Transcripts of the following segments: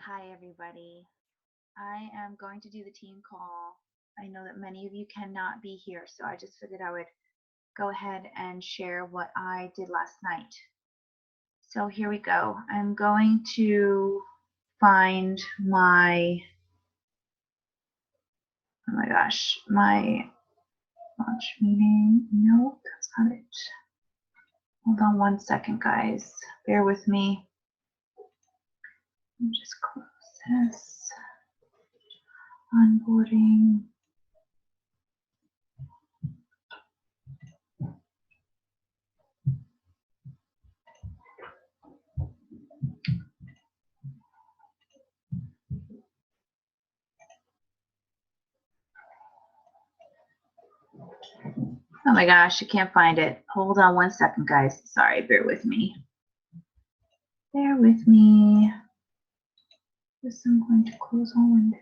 Hi, everybody. I am going to do the team call. I know that many of you cannot be here, so I just figured I would go ahead and share what I did last night. So here we go. I'm going to find my, oh my gosh, my launch meeting. No, that's not it. Hold on one second, guys. Bear with me. Let me just close this. Onboarding. Oh my gosh, I can't find it. Hold on one second, guys. Sorry, bear with me. Bear with me. This I'm going to close all windows.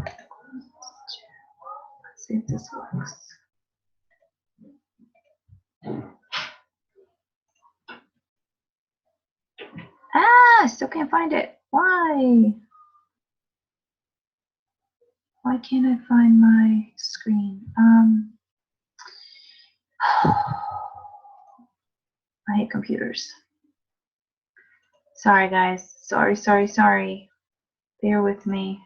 Let's see if this works. Ah, I still can't find it. Why? Why can't I find my screen? I hate computers. Sorry, guys. Sorry. Bear with me.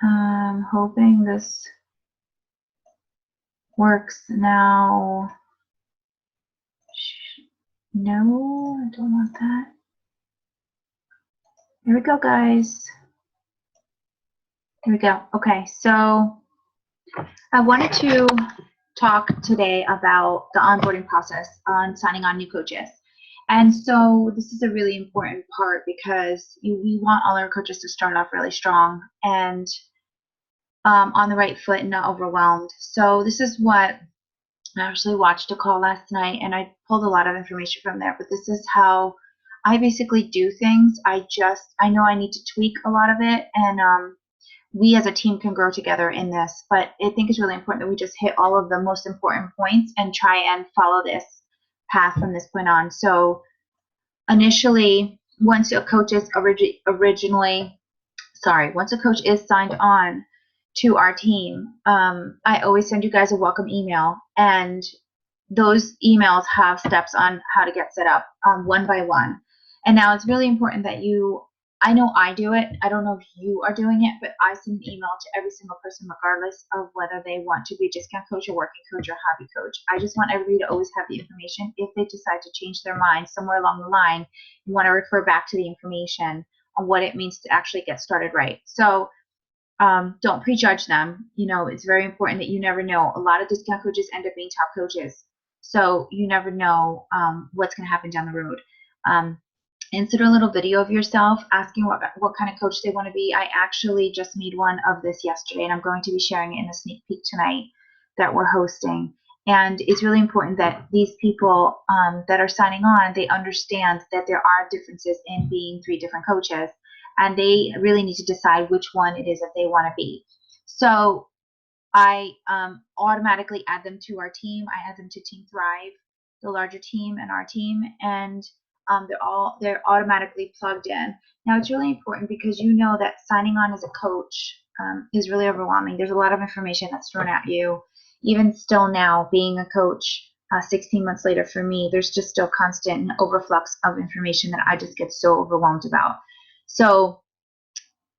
I'm hoping this works now. No, I don't want that. Here we go, guys. Here we go. Okay, so I wanted to talk today about the onboarding process on signing on new coaches. And so this is a really important part because we want all our coaches to start off really strong and on the right foot and not overwhelmed. So this is what I actually watched a call last night and I pulled a lot of information from there, but this is how I basically do things. I know I need to tweak a lot of it, and we as a team can grow together in this, but I think it's really important that we just hit all of the most important points and try and follow this path from this point on. So initially, once a coach is once a coach is signed on to our team, I always send you guys a welcome email, and those emails have steps on how to get set up one by one. And now it's really important that I know I do it. I don't know if you are doing it, but I send an email to every single person regardless of whether they want to be a discount coach or working coach or hobby coach. I just want everybody to always have the information. If they decide to change their mind somewhere along the line, you want to refer back to the information on what it means to actually get started right. So don't prejudge them. It's very important that you never know. A lot of discount coaches end up being top coaches. So you never know what's going to happen down the road. Insert a little video of yourself asking what kind of coach they want to be. I actually just made one of this yesterday, and I'm going to be sharing it in a sneak peek tonight that we're hosting. And it's really important that these people that are signing on, they understand that there are differences in being 3 different coaches, and they really need to decide which one it is that they want to be. So I automatically add them to our team. I add them to Team Thrive, the larger team, and our team, and they're automatically plugged in. Now it's really important because you know that signing on as a coach is really overwhelming. There's a lot of information that's thrown at you. Even still now, being a coach 16 months later for me, there's just still constant overflux of information that I just get so overwhelmed about. So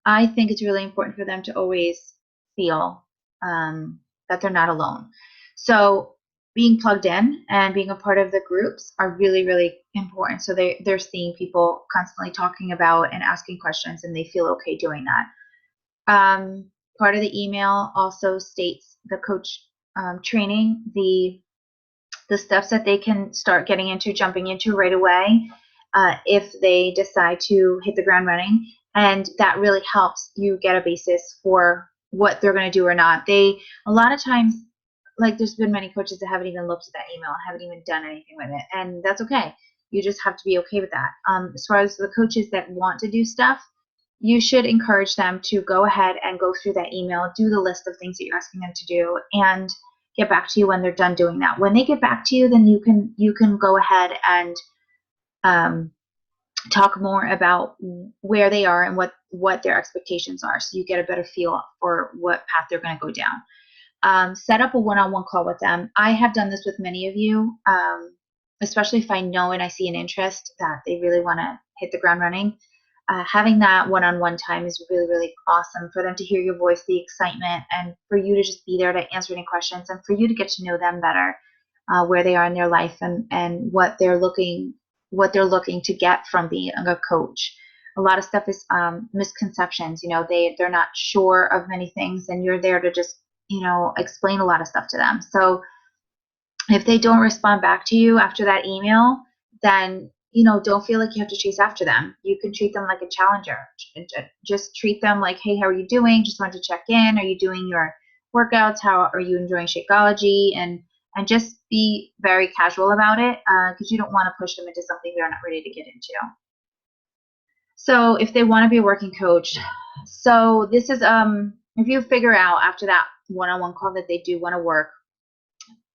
I think it's really important for them to always feel that they're not alone. So being plugged in and being a part of the groups are really, really important. So they're seeing people constantly talking about and asking questions, and they feel okay doing that. Part of the email also states the coach training, the steps that they can start jumping into right away if they decide to hit the ground running. And that really helps you get a basis for what they're going to do or not. A lot of times like there's been many coaches that haven't even looked at that email, haven't even done anything with it, and that's okay. You just have to be okay with that. As far as the coaches that want to do stuff, you should encourage them to go ahead and go through that email, do the list of things that you're asking them to do, and get back to you when they're done doing that. When they get back to you, then you can go ahead and talk more about where they are and what their expectations are, so you get a better feel for what path they're going to go down. Set up a one-on-one call with them. I have done this with many of you, especially if I know and I see an interest that they really want to hit the ground running. Having that one-on-one time is really, really awesome for them to hear your voice, the excitement, and for you to just be there to answer any questions, and for you to get to know them better, where they are in their life, and what they're looking to get from being a coach. A lot of stuff is misconceptions. They're not sure of many things, and you're there to just explain a lot of stuff to them. So if they don't respond back to you after that email, then don't feel like you have to chase after them. You can treat them like a challenger. Just treat them like, hey, how are you doing? Just wanted to check in. Are you doing your workouts? How are you enjoying Shakeology? And just be very casual about it, because you don't want to push them into something they're not ready to get into. So if they want to be a working coach, so this is if you figure out after that one-on-one call that they do want to work,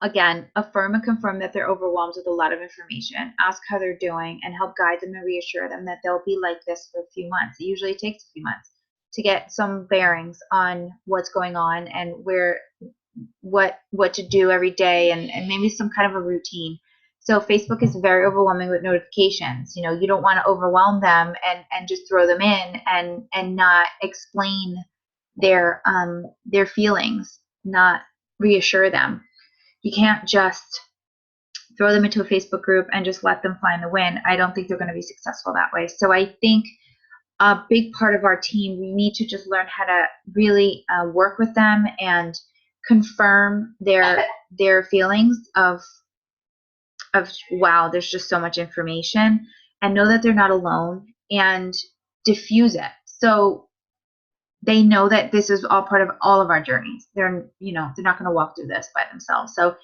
again, affirm and confirm that they're overwhelmed with a lot of information. Ask how they're doing and help guide them and reassure them that they'll be like this for a few months. It usually takes a few months to get some bearings on what's going on and what to do every day, and maybe some kind of a routine. So Facebook is very overwhelming with notifications. You don't want to overwhelm them and just throw them in and not explain their feelings, not reassure them. You can't just throw them into a Facebook group and just let them fly in the wind. I don't think they're going to be successful that way. So I think a big part of our team, we need to just learn how to really work with them and confirm their feelings of wow, there's just so much information, and know that they're not alone, and diffuse it. So they know that this is all part of all of our journeys. They're not going to walk through this by themselves. So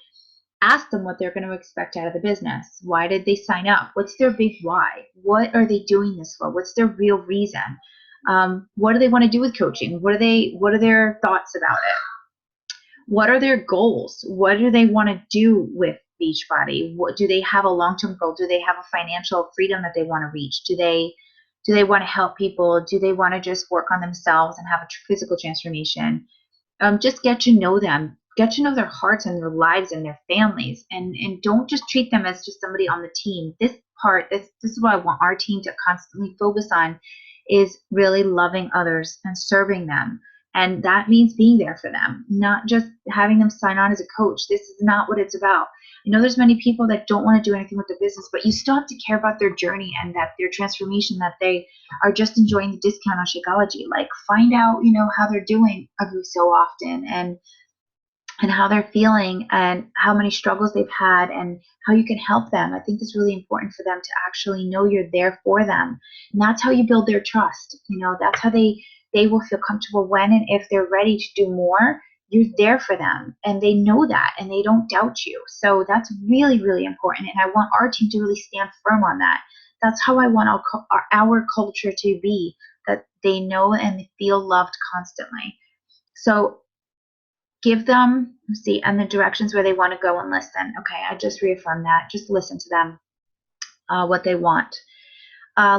ask them what they're going to expect out of the business. Why did they sign up? What's their big why? What are they doing this for? What's their real reason? What do they want to do with coaching? What are their thoughts about it? What are their goals? What do they want to do with Beachbody? What do they have a long-term goal? Do they have a financial freedom that they want to reach? Do they want to help people? Do they want to just work on themselves and have a physical transformation? Just get to know them, get to know their hearts and their lives and their families, and don't just treat them as just somebody on the team. This is what I want our team to constantly focus on, is really loving others and serving them. And that means being there for them, not just having them sign on as a coach. This is not what it's about. I know there's many people that don't want to do anything with the business, but you still have to care about their journey and that their transformation, that they are just enjoying the discount on Shakeology. Like, find out, how they're doing every so often, and how they're feeling, and how many struggles they've had, and how you can help them. I think it's really important for them to actually know you're there for them. And that's how you build their trust. That's how they will feel comfortable when and if they're ready to do more. You're there for them, and they know that, and they don't doubt you. So that's really, really important. And I want our team to really stand firm on that. That's how I want our culture to be, that they know and feel loved constantly. So give them, and the directions where they want to go, and listen. Okay, I just reaffirmed that. Just listen to them, what they want.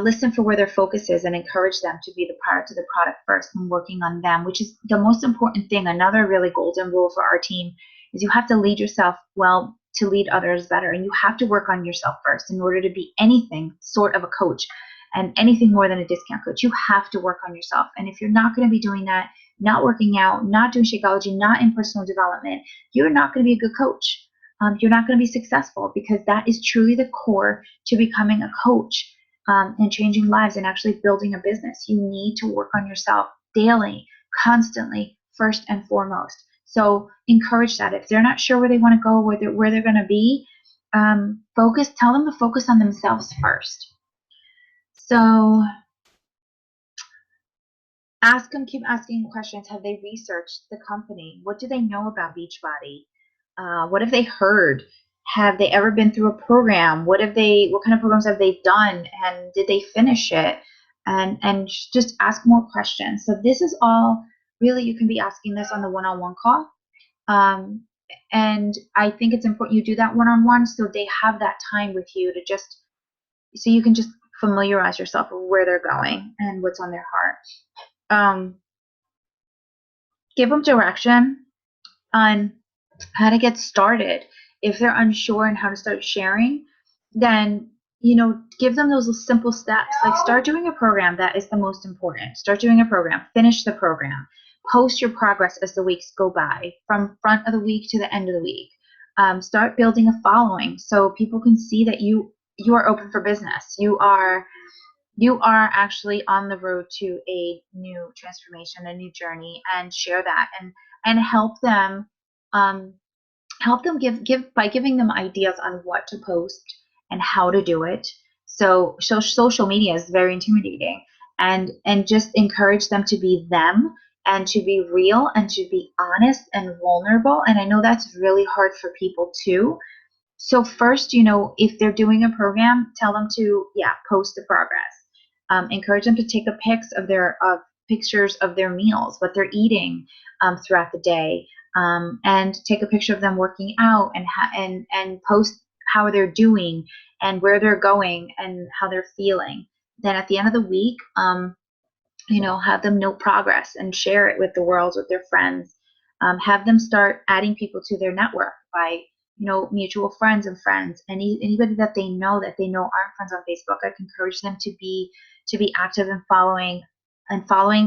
Listen for where their focus is, and encourage them to be the product of the product first and working on them, which is the most important thing. Another really golden rule for our team is you have to lead yourself well to lead others better, and you have to work on yourself first in order to be anything sort of a coach, and anything more than a discount coach. You have to work on yourself. And if you're not going to be doing that, not working out, not doing Shakeology, not in personal development, you're not going to be a good coach. You're not going to be successful, because that is truly the core to becoming a coach. And changing lives and actually building a business. You need to work on yourself daily, constantly, first and foremost. So encourage that. If they're not sure where they want to go, where they're going to be, tell them to focus on themselves first. So keep asking questions. Have they researched the company? What do they know about Beachbody? What have they heard? Have they ever been through a program? What kind of programs have they done? And did they finish it? And just ask more questions. So this is all really, you can be asking this on the one-on-one call. And I think it's important you do that one-on-one so they have that time with you to so you can just familiarize yourself with where they're going and what's on their heart. Give them direction on how to get started. If they're unsure on how to start sharing, then give them those simple steps. Like, start doing a program. That is the most important. Start doing a program. Finish the program. Post your progress as the weeks go by, from front of the week to the end of the week. Start building a following so people can see that you are open for business. You are actually on the road to a new transformation, a new journey, and share that and help them give by giving them ideas on what to post and how to do it. So social media is very intimidating, and just encourage them to be them and to be real and to be honest and vulnerable. And I know that's really hard for people too. So first, if they're doing a program, tell them to post the progress. Encourage them to take pictures of their meals, what they're eating throughout the day, and take a picture of them working out, and post how they're doing and where they're going and how they're feeling. Then at the end of the week, have them note progress and share it with the world, with their friends. Have them start adding people to their network by mutual friends and friends. Anybody that they know aren't friends on Facebook, I can encourage them to be active and following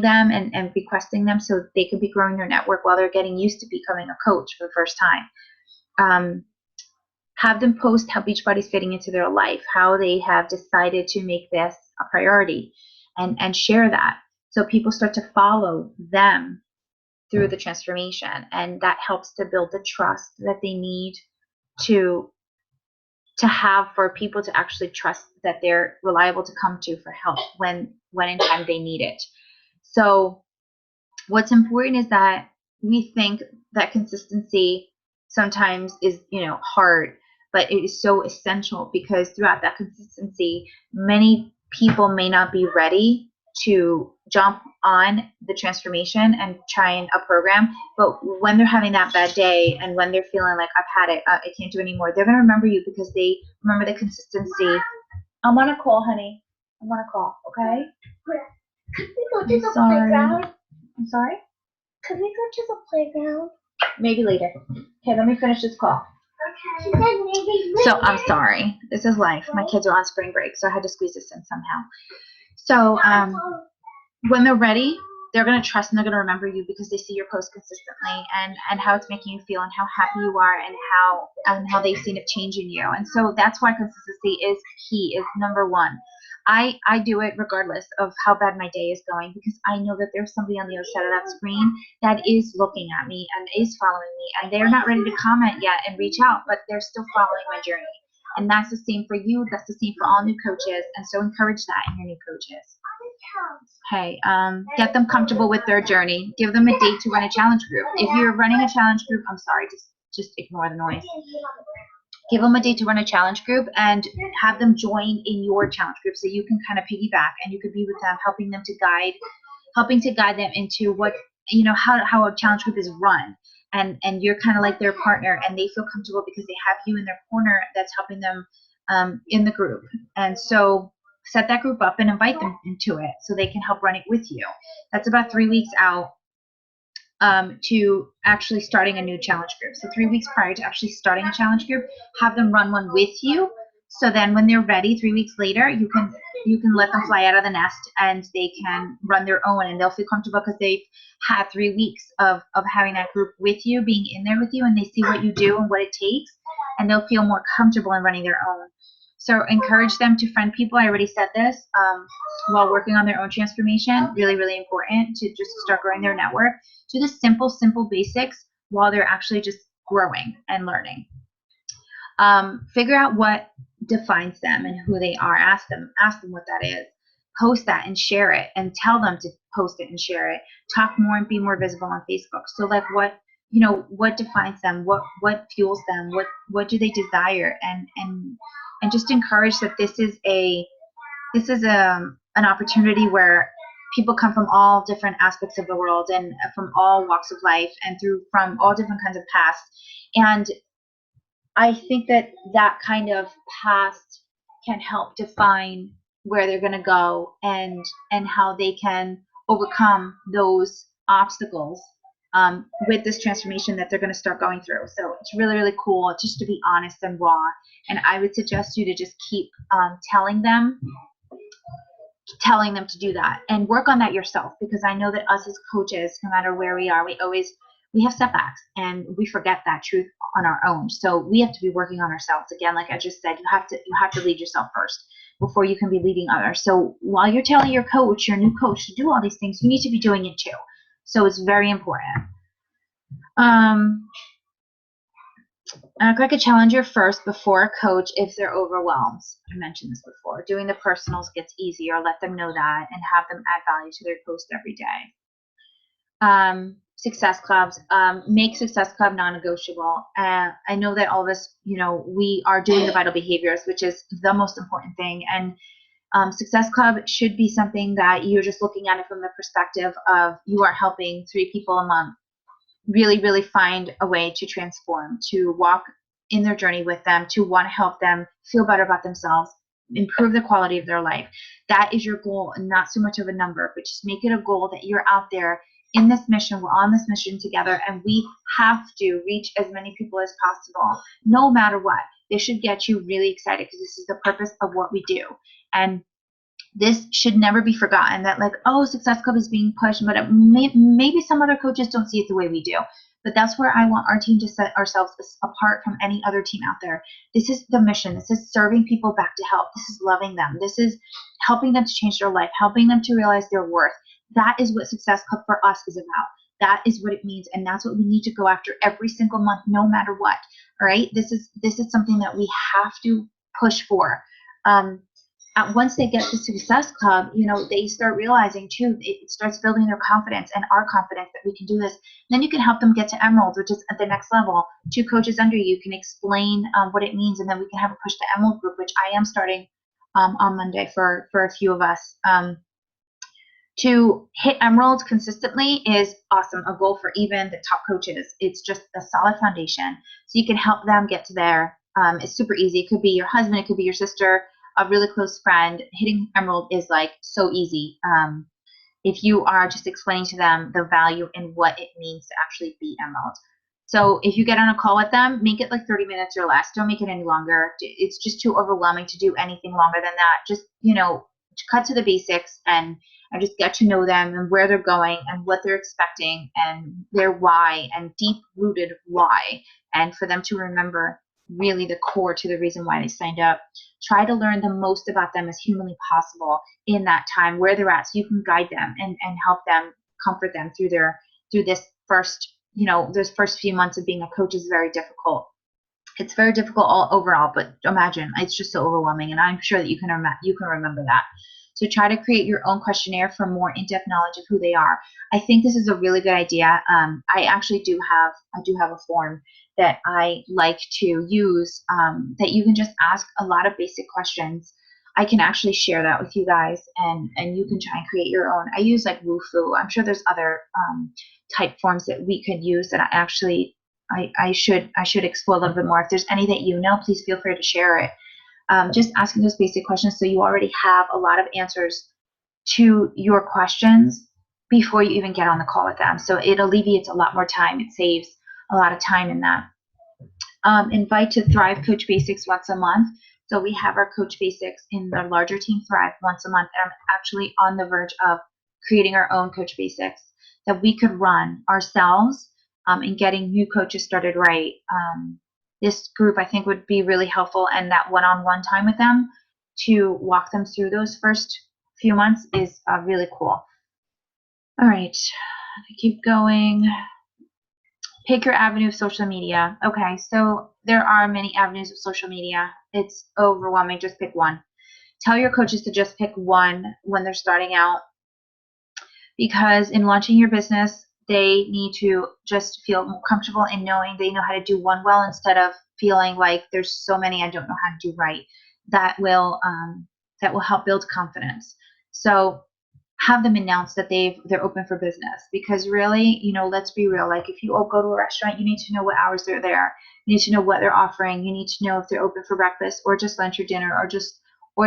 them and requesting them so they can be growing their network while they're getting used to becoming a coach for the first time. Have them post how Beachbody's fitting into their life, how they have decided to make this a priority, and share that so people start to follow them through the transformation. And that helps to build the trust that they need to have for people to actually trust that they're reliable to come to for help when in time they need it. So what's important is that we think that consistency sometimes is hard, but it is so essential, because throughout that consistency, many people may not be ready to jump on the transformation and try a program. But when they're having that bad day and when they're feeling like, I've had it, I can't do anymore, they're going to remember you because they remember the consistency. I'm on a call, honey. I'm on a call, okay? Could we go to the playground? I'm sorry? Could we go to the playground? Maybe later. Okay, let me finish this call. Okay. She said maybe later. So I'm sorry. This is life. My kids are on spring break, so I had to squeeze this in somehow. So when they're ready, they're going to trust and they're going to remember you because they see your posts consistently and how it's making you feel and how happy you are and how they've seen it change in you. And so that's why consistency is key, is number one. I do it regardless of how bad my day is going, because I know that there's somebody on the other side of that screen that is looking at me and is following me, and they're not ready to comment yet and reach out, but they're still following my journey. And that's the same for you. That's the same for all new coaches. And so encourage that in your new coaches. Okay, get them comfortable with their journey. Give them a date to run a challenge group. If you're running a challenge group, I'm sorry, just ignore the noise. Give them a date to run a challenge group and have them join in your challenge group so you can kind of piggyback and you could be with them, helping to guide them into what, how a challenge group is run. And you're kind of like their partner, and they feel comfortable because they have you in their corner that's helping them in the group. And so set that group up and invite them into it so they can help run it with you. That's about 3 weeks out to actually starting a new challenge group. So 3 weeks prior to actually starting a challenge group, have them run one with you. So then when they're ready, 3 weeks later, you can let them fly out of the nest and they can run their own, and they'll feel comfortable because they've had 3 weeks of having that group with you, being in there with you, and they see what you do and what it takes, and they'll feel more comfortable in running their own. So encourage them to friend people. I already said this, while working on their own transformation. Really, really important to just start growing their network. Do the simple basics while they're actually just growing and learning. Figure out what defines them and who they are. Ask them what that is. Post that and share it, and tell them to post it and share it. Talk more and be more visible on Facebook. So like what what defines them, what fuels them, what do they desire, and just encourage that this is an opportunity where people come from all different aspects of the world and from all walks of life and from all different kinds of past. And I think that kind of past can help define where they're going to go and how they can overcome those obstacles with this transformation that they're going to start going through. So it's really, really cool just to be honest and raw. And I would suggest you to just keep telling them to do that and work on that yourself, because I know that us as coaches, no matter where we are, we have setbacks and we forget that truth on our own. So we have to be working on ourselves. Again, like I just said, you have to lead yourself first before you can be leading others. So while you're telling your new coach to do all these things, you need to be doing it too. So it's very important. Act like a challenger first before a coach if they're overwhelmed. I mentioned this before. Doing the personals gets easier. Let them know that and have them add value to their post every day. Success clubs. Make Success Club non-negotiable. I know that all of us, we are doing the vital behaviors, which is the most important thing. And Success Club should be something that you're just looking at it from the perspective of you are helping 3 people a month really, really find a way to transform, to walk in their journey with them, to want to help them feel better about themselves, improve the quality of their life. That is your goal, and not so much of a number, but just make it a goal that you're out there in this mission. We're on this mission together, and we have to reach as many people as possible, no matter what. This should get you really excited because this is the purpose of what we do. And this should never be forgotten that Success Club is being pushed, but maybe some other coaches don't see it the way we do. But that's where I want our team to set ourselves apart from any other team out there. This is the mission. This is serving people back to health. This is loving them. This is helping them to change their life, helping them to realize their worth. That is what Success Club for us is about. That is what it means, and that's what we need to go after every single month, no matter what. All right? This is something that we have to push for. Once they get to Success Club, they start realizing too, it starts building their confidence and our confidence that we can do this. And then you can help them get to Emerald, which is at the next level. 2 coaches under you can explain what it means, and then we can have a push to Emerald group, which I am starting on Monday for a few of us. To hit Emerald consistently is awesome, a goal for even the top coaches. It's just a solid foundation. So you can help them get to there. It's super easy. It could be your husband, it could be your sister, a really close friend. Hitting Emerald is so easy. If you are just explaining to them the value and what it means to actually be Emerald. So if you get on a call with them, make it 30 minutes or less. Don't make it any longer. It's just too overwhelming to do anything longer than that. Just, cut to the basics and just get to know them and where they're going and what they're expecting and their why and deep-rooted why, and for them to remember really the core to the reason why they signed up. Try to learn the most about them as humanly possible in that time where they're at, so you can guide them and help them, comfort them through this first, those first few months of being a coach is very difficult. It's very difficult overall, but imagine, it's just so overwhelming, and I'm sure that you can remember that. So try to create your own questionnaire for more in-depth knowledge of who they are. I think this is a really good idea. I actually do have a form that I like to use that you can just ask a lot of basic questions. I can actually share that with you guys, and you can try and create your own. I use Woofu. I'm sure there's other type forms that we could use that I should explore a little bit more. If there's any that please feel free to share it. Just asking those basic questions so you already have a lot of answers to your questions before you even get on the call with them. So it alleviates a lot more time. It saves a lot of time in that. Invite to Thrive Coach Basics once a month. So we have our Coach Basics in the larger team Thrive once a month. And I'm actually on the verge of creating our own Coach Basics that we could run ourselves and getting new coaches started right. This group I think would be really helpful, and that one-on-one time with them to walk them through those first few months is really cool. All right, keep going. Pick your avenue of social media. Okay, so there are many avenues of social media. It's overwhelming. Just pick one. Tell your coaches to just pick one when they're starting out, because in launching your business, they need to just feel more comfortable in knowing they know how to do one well instead of feeling like there's so many I don't know how to do right. That will help build confidence. So have them announce that they're open for business, because really, let's be real. Like if you go to a restaurant, you need to know what hours they're there. You need to know what they're offering. You need to know if they're open for breakfast or just lunch or dinner or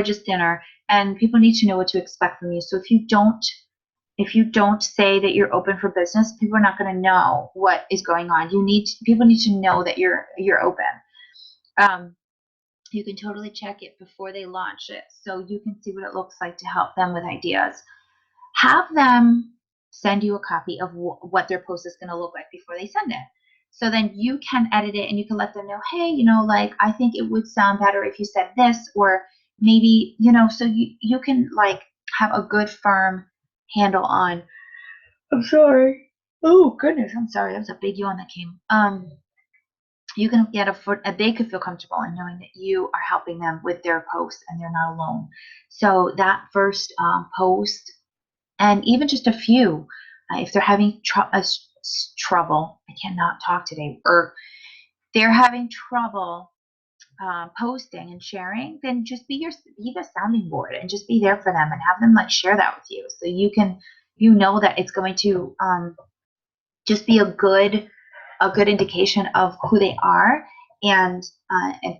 just dinner. And people need to know what to expect from you. So if you don't say that you're open for business, people are not going to know what is going on. People need to know that you're open. You can totally check it before they launch it, so you can see what it looks like to help them with ideas. Have them send you a copy of what their post is going to look like before they send it. So then you can edit it and you can let them know, hey, like I think it would sound better if you said this, or maybe, so you can like have a good firm handle on. I'm sorry. Oh goodness, I'm sorry. That was a big yawn that came. You can get they could feel comfortable in knowing that you are helping them with their posts and they're not alone. So that first post, and even just a few, if they're having trouble, I cannot talk today, or they're having trouble posting and sharing, then just be the sounding board and just be there for them and have them like share that with you, so you can, that it's going to just be a good indication of who they are, and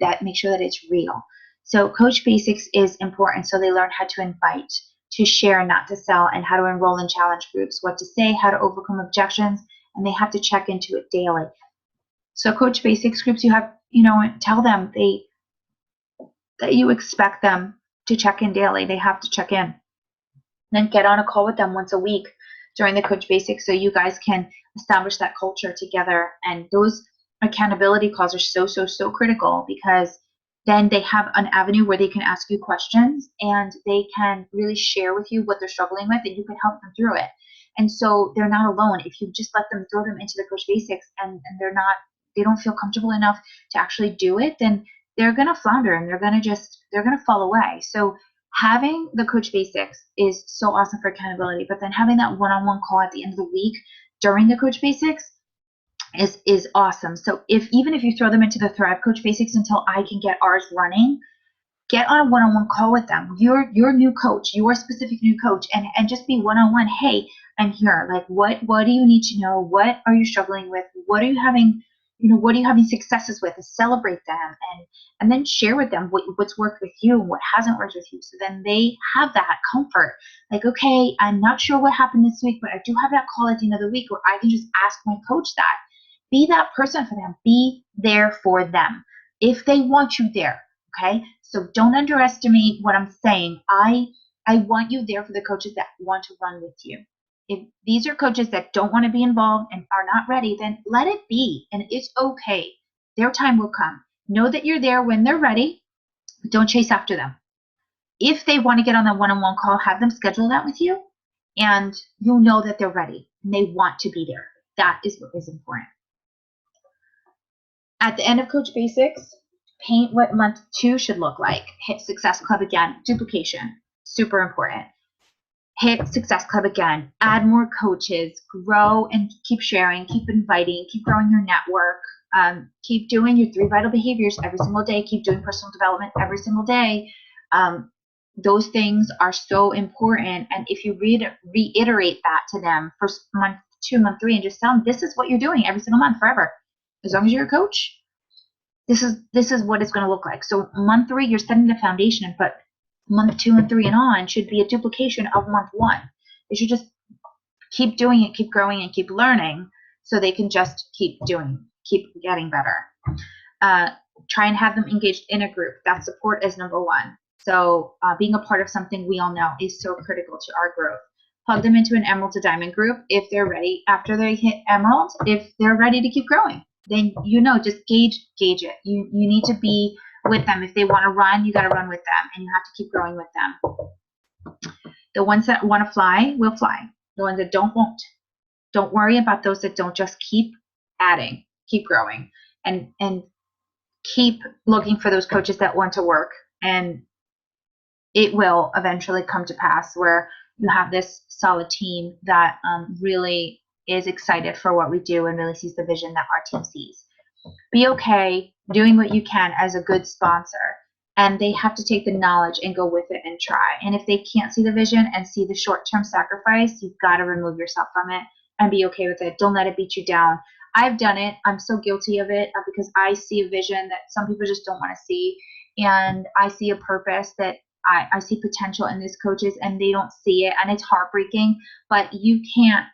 that make sure that it's real. So Coach Basics is important, so they learn how to invite, to share, not to sell, and how to enroll in challenge groups, what to say, how to overcome objections, and they have to check into it daily. So Coach Basics groups, you have, tell them that you expect them to check in daily. They have to check in. Then get on a call with them once a week during the Coach Basics, so you guys can establish that culture together. And those accountability calls are so critical, because then they have an avenue where they can ask you questions and they can really share with you what they're struggling with, and you can help them through it. And so they're not alone. If you just let them, throw them into the Coach Basics, and they don't feel comfortable enough to actually do it, then they're going to flounder and they're going to fall away. So having the Coach Basics is so awesome for accountability, but then having that one-on-one call at the end of the week during the Coach Basics is awesome. So even if you throw them into the Thrive Coach Basics until I can get ours running, get on a one-on-one call with them. Your new coach, your specific new coach, and just be one-on-one. Hey, I'm here. Like, what do you need to know? What are you struggling with? What are you having? What are you having successes with? And celebrate them, and then share with them what's worked with you and what hasn't worked with you. So then they have that comfort. Like, okay, I'm not sure what happened this week, but I do have that call at the end of the week where I can just ask my coach that. Be that person for them. Be there for them if they want you there. Okay, so don't underestimate what I'm saying. I want you there for the coaches that want to run with you. If these are coaches that don't want to be involved and are not ready, then let it be, and it's okay. Their time will come. Know that you're there when they're ready, but don't chase after them. If they want to get on that one-on-one call, have them schedule that with you, and you'll know that they're ready and they want to be there. That is what is important. At the end of Coach Basics, paint what month 2 should look like. Hit Success Club again. Duplication, super important. Hit Success Club again. Add more coaches. Grow and keep sharing. Keep inviting. Keep growing your network. Keep doing your 3 vital behaviors every single day. Keep doing personal development every single day. Those things are so important. And if you reiterate that to them for month 2, month 3, and just tell them this is what you're doing every single month forever. As long as you're a coach, this is what it's going to look like. So month 3, you're setting the foundation, but month 2 and 3 and on should be a duplication of month 1. They should just keep doing it, keep growing, and keep learning, so they can just keep getting better. Try and have them engaged in a group. That support is number 1. So being a part of something we all know is so critical to our growth. Plug them into an Emerald to Diamond group if they're ready. After they hit Emerald, if they're ready to keep growing, then just gauge it. You need to be with them. If they want to run, you got to run with them, and you have to keep growing with them. The ones that want to fly will fly. The ones that won't. Don't worry about those that don't. Just keep adding, keep growing, and keep looking for those coaches that want to work. And it will eventually come to pass where you have this solid team that really is excited for what we do and really sees the vision that our team sees. Be okay doing what you can as a good sponsor, and they have to take the knowledge and go with it and try. And if they can't see the vision and see the short-term sacrifice, you've got to remove yourself from it and be okay with it. Don't let it beat you down. I've done it. I'm so guilty of it because I see a vision that some people just don't want to see, and I see a purpose that I see potential in these coaches and they don't see it, and it's heartbreaking, but you can't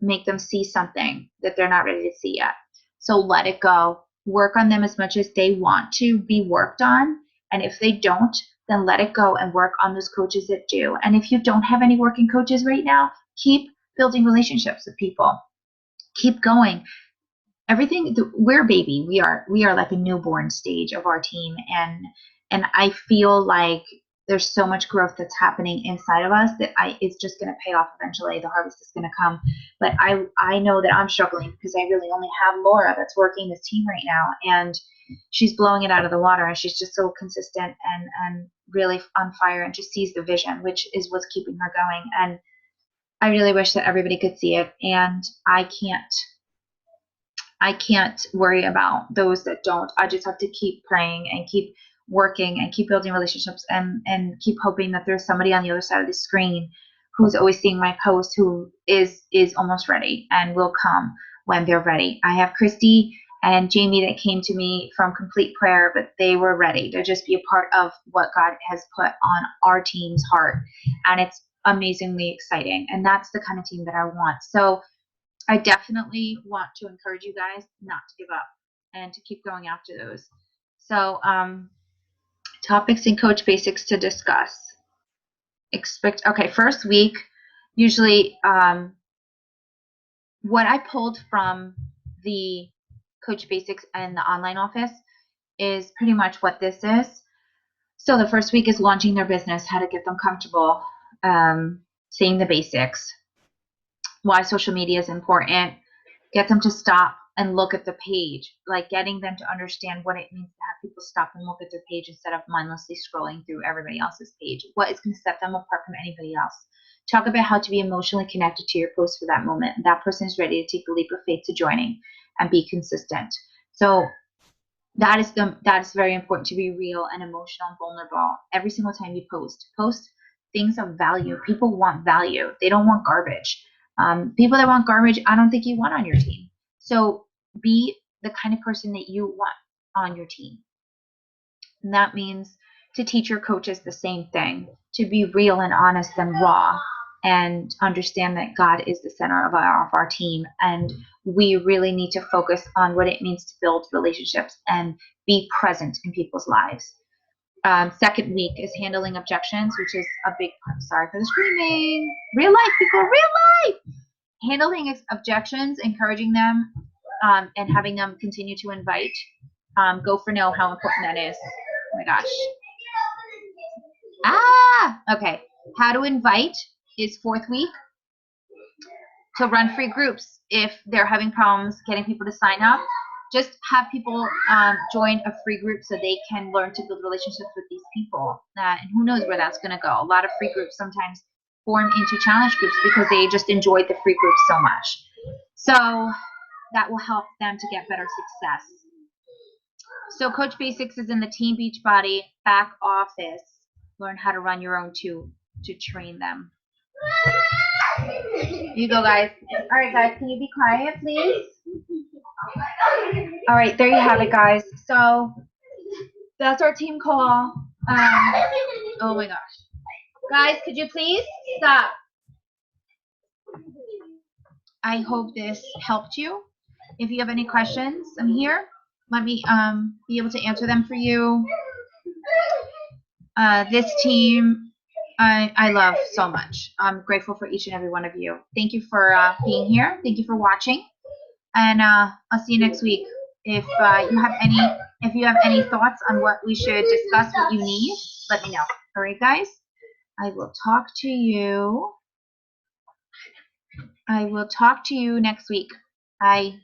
make them see something that they're not ready to see yet. So let it go. Work on them as much as they want to be worked on. And if they don't, then let it go and work on those coaches that do. And if you don't have any working coaches right now, keep building relationships with people. Keep going. Everything, we're baby. We are like a newborn stage of our team. And I feel like there's so much growth that's happening inside of us that it's just going to pay off eventually. The harvest is going to come. But I know that I'm struggling because I really only have Laura that's working this team right now. And she's blowing it out of the water. And she's just so consistent and really on fire and just sees the vision, which is what's keeping her going. And I really wish that everybody could see it. And I can't worry about those that don't. I just have to keep praying and keep working and keep building relationships and keep hoping that there's somebody on the other side of the screen who's always seeing my post who is almost ready and will come when they're ready. I have Christy and Jamie that came to me from complete prayer, but they were ready to just be a part of what God has put on our team's heart. And it's amazingly exciting. And that's the kind of team that I want. So I definitely want to encourage you guys not to give up and to keep going after those. So, topics in Coach Basics to discuss. First week, usually what I pulled from the Coach Basics and the online office is pretty much what this is. So the first week is launching their business, how to get them comfortable, seeing the basics, why social media is important, get them to stop and look at the page, like getting them to understand what it means to have people stop and look at their page instead of mindlessly scrolling through everybody else's page. What is going to set them apart from anybody else? Talk about how to be emotionally connected to your post for that moment. That person is ready to take the leap of faith to joining and be consistent. So that is very important, to be real and emotional and vulnerable every single time you post. Post things of value. People want value. They don't want garbage. People that want garbage, I don't think you want on your team. So be the kind of person that you want on your team. And that means to teach your coaches the same thing, to be real and honest and raw, and understand that God is the center of our team. And we really need to focus on what it means to build relationships and be present in people's lives. Second week is handling objections, which is a big part. Sorry for the screaming. Real life, people, real life. Handling objections, encouraging them, and having them continue to invite. Go for no, how important that is. Oh my gosh. Okay. How to invite is fourth week. To run free groups if they're having problems getting people to sign up. Just have people join a free group so they can learn to build relationships with these people. And who knows where that's going to go. A lot of free groups sometimes form into challenge groups because they just enjoyed the free groups so much. So that will help them to get better success. So Coach Basics is in the Team Beachbody back office. Learn how to run your own to train them. You go, guys. All right, guys, can you be quiet, please? All right, there you have it, guys. So that's our team call. Oh my gosh. Guys, could you please stop? I hope this helped you. If you have any questions, I'm here. Let me be able to answer them for you. This team, I love so much. I'm grateful for each and every one of you. Thank you for being here. Thank you for watching. And I'll see you next week. If you have any thoughts on what we should discuss, what you need, let me know. All right, guys. I will talk to you. Next week. Bye.